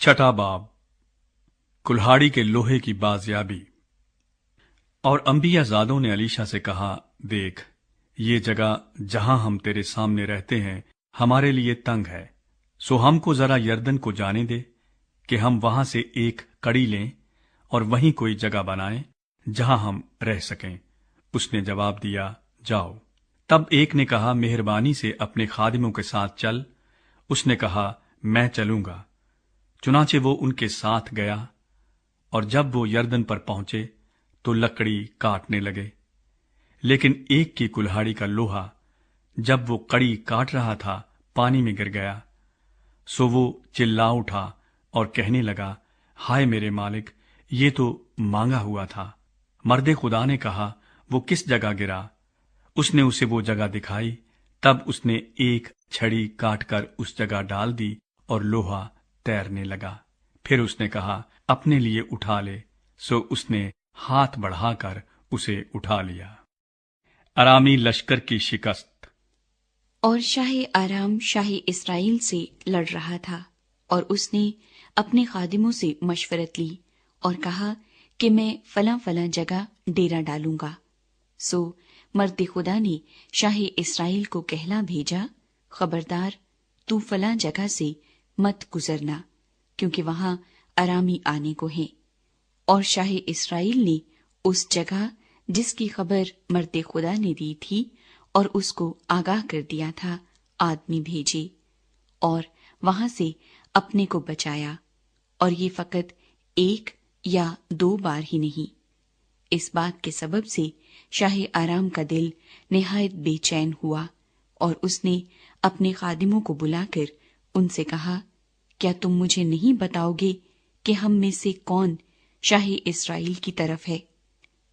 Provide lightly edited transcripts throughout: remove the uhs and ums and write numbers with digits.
छठा बाब, कुल्हाड़ी के लोहे की बाजियाबी। और अंबिया ज़ादों ने अलीशा से कहा, देख, ये जगह जहां हम तेरे सामने रहते हैं हमारे लिए तंग है, सो हमको जरा यर्दन को जाने दे कि हम वहां से एक कड़ी लें और वहीं कोई जगह बनाएं जहां हम रह सकें। उसने जवाब दिया, जाओ। तब एक ने कहा, मेहरबानी से अपने खादिमों के साथ चल। उसने कहा, मैं चलूंगा। चुनाचे वो उनके साथ गया, और जब वो यर्दन पर पहुंचे तो लकड़ी काटने लगे। लेकिन एक की कुल्हाड़ी का लोहा जब वो कड़ी काट रहा था पानी में गिर गया। सो वो चिल्ला उठा और कहने लगा, हाय मेरे मालिक, ये तो मांगा हुआ था। मर्दे खुदा ने कहा, वो किस जगह गिरा? उसने उसे वो जगह दिखाई। तब उसने एक छड़ी काटकर उस जगह डाल दी और लोहा तैरने लगा। फिर उसने कहा, अपने लिए उठा ले। सो उसने हाथ बढ़ाकर उसे उठा लिया। अरामी लश्कर की शिकस्त। और शाह आराम शाह इस्राइल से लड़ रहा था, और उसने अपने खादिमों से मशवरत ली और कहा कि मैं फलां फलां जगह डेरा डालूंगा। सो मर्द खुदा ने शाह इस्राइल को कहला भेजा, खबरदार, तू फलां जगह से मत गुजरना, क्योंकि वहां अरामी आने को हैं। और शाह इस्राइल ने उस जगह जिसकी खबर मर्द खुदा ने दी थी और उसको आगाह कर दिया था, आदमी भेजे और वहां से अपने को बचाया। और ये फकत एक या दो बार ही नहीं। इस बात के सबब से शाह आराम का दिल निहायत बेचैन हुआ, और उसने अपने खादिमों को बुलाकर उनसे कहा, क्या तुम मुझे नहीं बताओगे कि हम में से कौन शाह इस्राइल की तरफ है?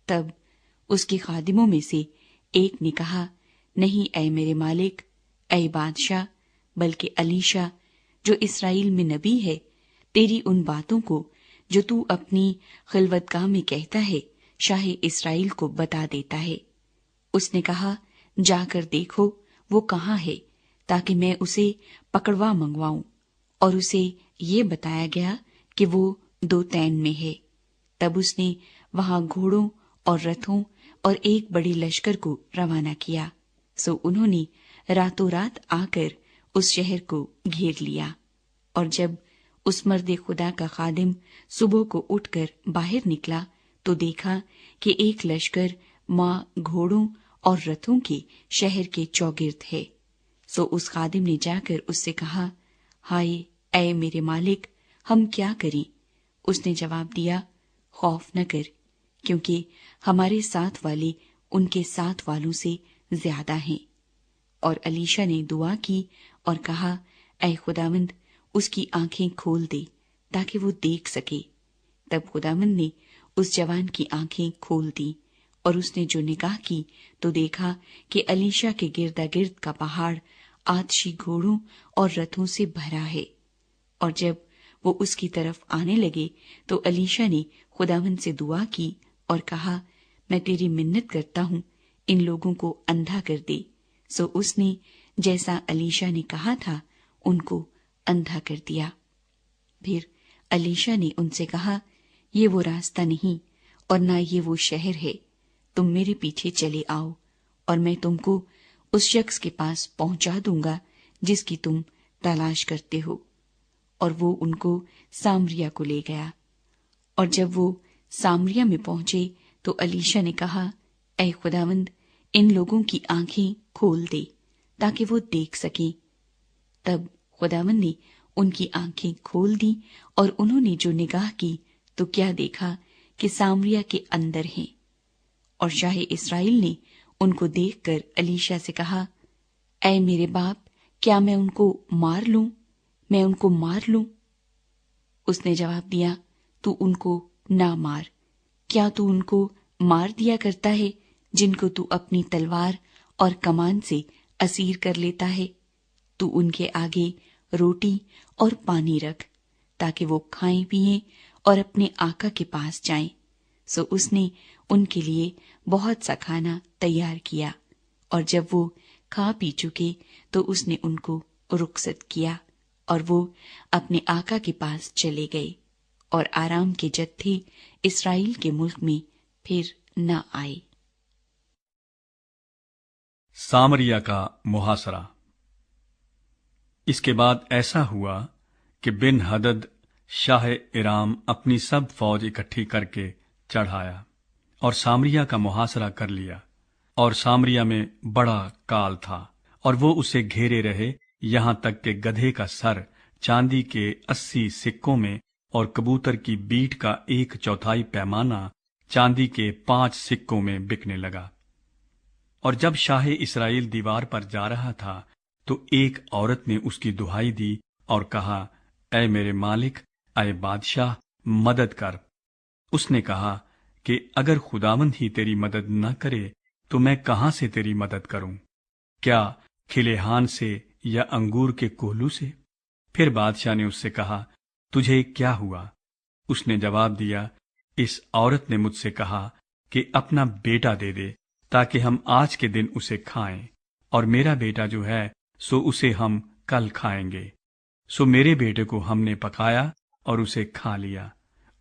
तब उसके खादिमों में से एक ने कहा, नहीं ऐ मेरे मालिक, ऐ बादशाह, बल्कि अलीशा जो इस्राइल में नबी है, तेरी उन बातों को जो तू अपनी खिलवतगाह में कहता है शाह इस्राइल को बता देता है। उसने कहा, जाकर देखो वो कहाँ है, ताकि मैं उसे पकड़वा मंगवाऊं। और उसे ये बताया गया कि वो दोतैन में है। तब उसने वहां घोड़ों और रथों और एक बड़ी लश्कर को रवाना किया। सो उन्होंने रातों रात आकर उस शहर को घेर लिया। और जब उस मर्द खुदा का खादिम सुबह को उठकर बाहर निकला तो देखा कि एक लश्कर मां घोड़ों और रथों के शहर के चौगिर्द है। सो उस खादिम ने जाकर उससे कहा, हाय ऐ मेरे मालिक, हम क्या करें? उसने जवाब दिया, खौफ न कर, क्योंकि हमारे साथ वाले उनके साथ वालों से ज्यादा हैं। और अलीशा ने दुआ की और कहा, ऐ खुदावंद, उसकी आंखें खोल दे ताकि वो देख सके। तब खुदावंद ने उस जवान की आंखें खोल दी, और उसने जो निगाह की तो देखा कि अलीशा के गिरदा गिर्द का पहाड़ आतशी घोड़ों और रथों से भरा है। और जब वो उसकी तरफ आने लगे तो अलीशा ने खुदावंद से दुआ की और कहा, मैं तेरी मिन्नत करता हूँ, इन लोगों को अंधा कर दे। सो उसने जैसा अलीशा ने कहा था उनको अंधा कर दिया। फिर अलीशा ने उनसे कहा, ये वो रास्ता नहीं और ना ये वो शहर है, तुम मेरे पीछे चले आओ और मैं तुमको उस शख्स के पास पहुंचा दूंगा जिसकी तुम तलाश करते हो। और वो उनको सामरिया को ले गया। और जब वो सामरिया में पहुंचे तो अलीशा ने कहा, ऐ खुदावंद, इन लोगों की आंखें खोल दे ताकि वो देख सकें। तब खुदावंद ने उनकी आंखें खोल दी, और उन्होंने जो निगाह की तो क्या देखा कि सामरिया के अंदर हैं। और शाह इस्राइल ने उनको देखकर अलीशा से कहा, ऐ मेरे बाप, क्या मैं उनको मार लूं? मैं उनको मार लूं? उसने जवाब दिया, तू उनको ना मार। क्या तू उनको मार दिया करता है जिनको तू अपनी तलवार और कमान से असीर कर लेता है? तू उनके आगे रोटी और पानी रख ताकि वो खाएं पिएं और अपने आका के पास जाएं। सो उसने उनके लिए बहुत सा खाना तैयार किया, और जब वो खा पी चुके तो उसने उनको रुखसत किया اور وہ اپنے آقا کے پاس چلے گئے اور آرام کے جتھے اسرائیل کے ملک میں پھر نہ آئے۔ سامریا کا محاصرہ۔ اس کے بعد ایسا ہوا کہ بن ہدد شاہ ارام اپنی سب فوج اکٹھی کر کے چڑھ آیا اور سامریا کا محاصرہ کر لیا، اور سامریا میں بڑا کال تھا، اور وہ اسے گھیرے رہے یہاں تک کہ گدھے کا سر چاندی کے 80 سکوں میں اور کبوتر کی بیٹ کا 1/4 پیمانہ چاندی کے 5 سکوں میں بکنے لگا۔ اور جب شاہ اسرائیل دیوار پر جا رہا تھا تو ایک عورت نے اس کی دہائی دی اور کہا، اے میرے مالک، اے بادشاہ، مدد کر۔ اس نے کہا کہ اگر خداوند ہی تیری مدد نہ کرے تو میں کہاں سے تیری مدد کروں؟ کیا کھلیہان سے یا انگور کے کوہلو سے؟ پھر بادشاہ نے اس سے کہا، تجھے کیا ہوا؟ اس نے جواب دیا، اس عورت نے مجھ سے کہا کہ اپنا بیٹا دے دے تاکہ ہم آج کے دن اسے کھائیں، اور میرا بیٹا جو ہے سو اسے ہم کل کھائیں گے۔ سو میرے بیٹے کو ہم نے پکایا اور اسے کھا لیا،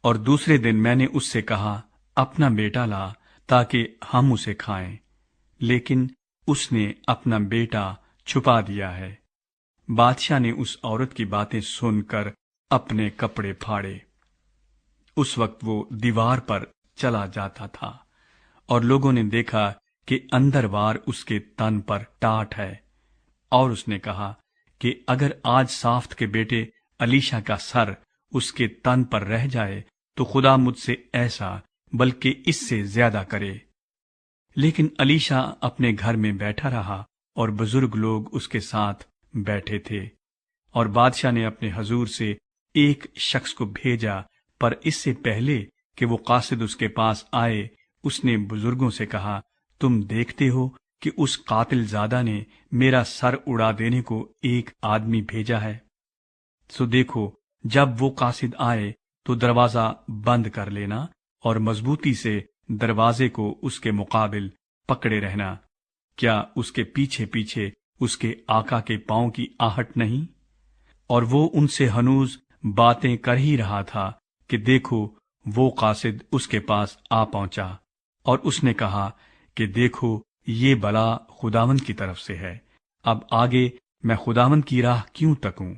اور دوسرے دن میں نے اس سے کہا، اپنا بیٹا لا تاکہ ہم اسے کھائیں، لیکن اس نے اپنا بیٹا چھپا دیا ہے۔ بادشاہ نے اس عورت کی باتیں سن کر اپنے کپڑے پھاڑے۔ اس وقت وہ دیوار پر چلا جاتا تھا، اور لوگوں نے دیکھا کہ اندر وار اس کے تن پر ٹاٹ ہے، اور اس نے کہا کہ اگر آج صافت کے بیٹے الیشا کا سر اس کے تن پر رہ جائے تو خدا مجھ سے ایسا بلکہ اس سے زیادہ کرے۔ لیکن الیشا اپنے گھر میں بیٹھا رہا اور بزرگ لوگ اس کے ساتھ بیٹھے تھے، اور بادشاہ نے اپنے حضور سے ایک شخص کو بھیجا، پر اس سے پہلے کہ وہ قاصد اس کے پاس آئے اس نے بزرگوں سے کہا، تم دیکھتے ہو کہ اس قاتل زادہ نے میرا سر اڑا دینے کو ایک آدمی بھیجا ہے۔ سو دیکھو، جب وہ قاصد آئے تو دروازہ بند کر لینا اور مضبوطی سے دروازے کو اس کے مقابل پکڑے رہنا۔ کیا اس کے پیچھے پیچھے اس کے آقا کے پاؤں کی آہٹ نہیں؟ اور وہ ان سے ہنوز باتیں کر ہی رہا تھا کہ دیکھو وہ قاصد اس کے پاس آ پہنچا، اور اس نے کہا کہ دیکھو یہ بلا خداوند کی طرف سے ہے، اب آگے میں خداوند کی راہ کیوں تکوں؟